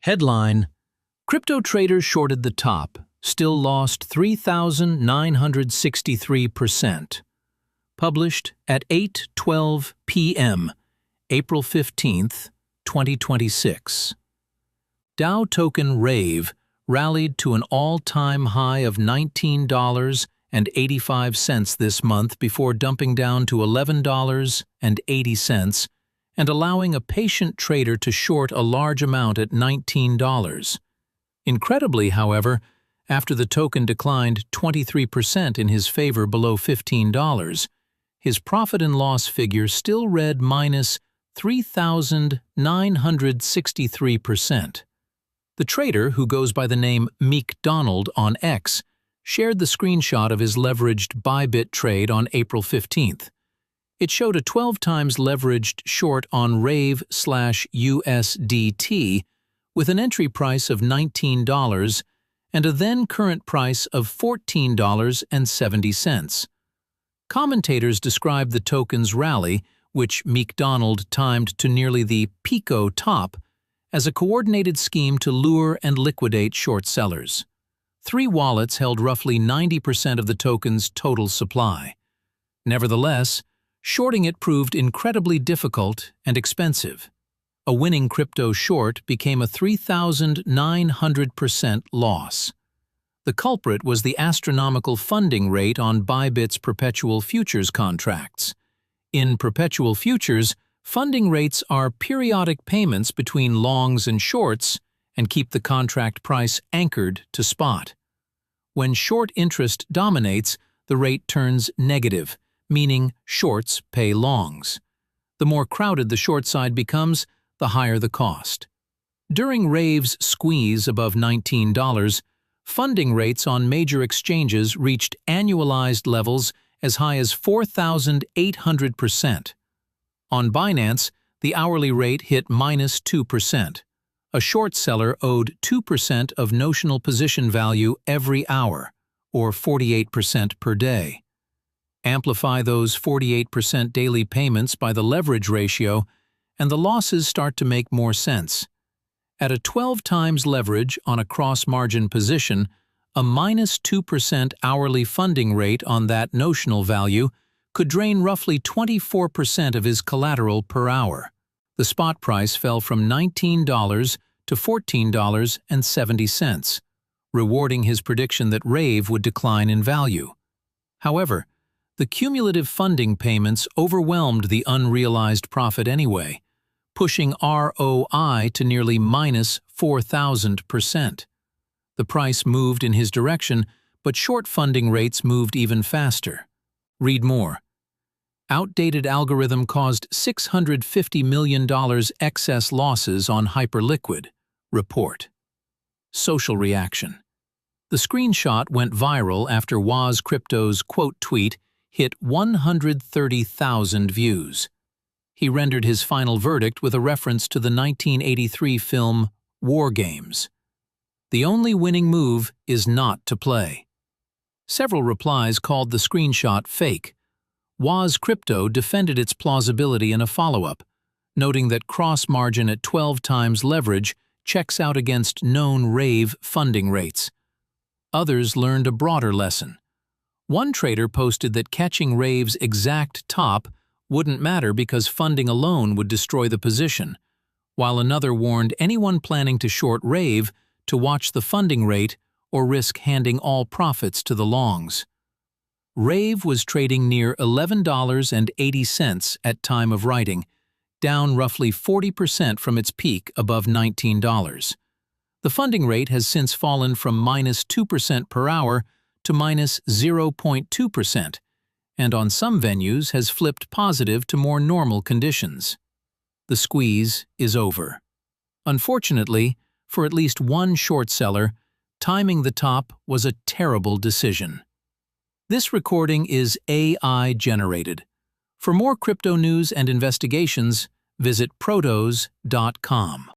Headline: Crypto traders shorted the top, still lost 3,963%. Published at 8:12 p.m., April 15, 2026. Dow token RAVE rallied to an all-time high of $19.85 this month before dumping down to $11.80 and allowing a patient trader to short a large amount at $19. Incredibly, however, after the token declined 23% in his favor below $15, his profit and loss figure still read minus 3,963%. The trader, who goes by the name Meek Donald on X, shared the screenshot of his leveraged Bybit trade on April 15th. It showed a 12 times leveraged short on RAVE/USDT with an entry price of $19 and a then current price of $14.70. Commentators described the token's rally, which Meek Donald timed to nearly the Pico top, as a coordinated scheme to lure and liquidate short sellers. 3 wallets held roughly 90% of the token's total supply. Nevertheless, shorting it proved incredibly difficult and expensive. A winning crypto short became a 3,900% loss. The culprit was the astronomical funding rate on Bybit's perpetual futures contracts. In perpetual futures, funding rates are periodic payments between longs and shorts and keep the contract price anchored to spot. When short interest dominates, the rate turns negative, meaning shorts pay longs. The more crowded the short side becomes, the higher the cost. During RAVE's squeeze above $19, funding rates on major exchanges reached annualized levels as high as 4,800%. On Binance, the hourly rate hit minus 2%. A short seller owed 2% of notional position value every hour, or 48% per day. Amplify those 48% daily payments by the leverage ratio, and the losses start to make more sense. At a 12 times leverage on a cross-margin position, a minus 2% hourly funding rate on that notional value could drain roughly 24% of his collateral per hour. The spot price fell from $19 to $14.70, rewarding his prediction that RAVE would decline in value. However, the cumulative funding payments overwhelmed the unrealized profit anyway, pushing ROI to nearly minus 4,000%. The price moved in his direction, but short funding rates moved even faster. Read more. Outdated algorithm caused $650 million excess losses on Hyperliquid. Report. Social reaction. The screenshot went viral after Woz Crypto's quote tweet hit 130,000 views. He rendered his final verdict with a reference to the 1983 film War Games. The only winning move is not to play. Several replies called the screenshot fake. Woz Crypto defended its plausibility in a follow-up, noting that cross-margin at 12 times leverage checks out against known RAVE funding rates. Others learned a broader lesson. One trader posted that catching RAVE's exact top wouldn't matter because funding alone would destroy the position, while another warned anyone planning to short RAVE to watch the funding rate or risk handing all profits to the longs. RAVE was trading near $11.80 at time of writing, down roughly 40% from its peak above $19. The funding rate has since fallen from minus 2% per hour to minus 0.2%, and on some venues has flipped positive to more normal conditions. The squeeze is over. Unfortunately, for at least one short seller, timing the top was a terrible decision. This recording is AI-generated. For more crypto news and investigations, visit protos.com.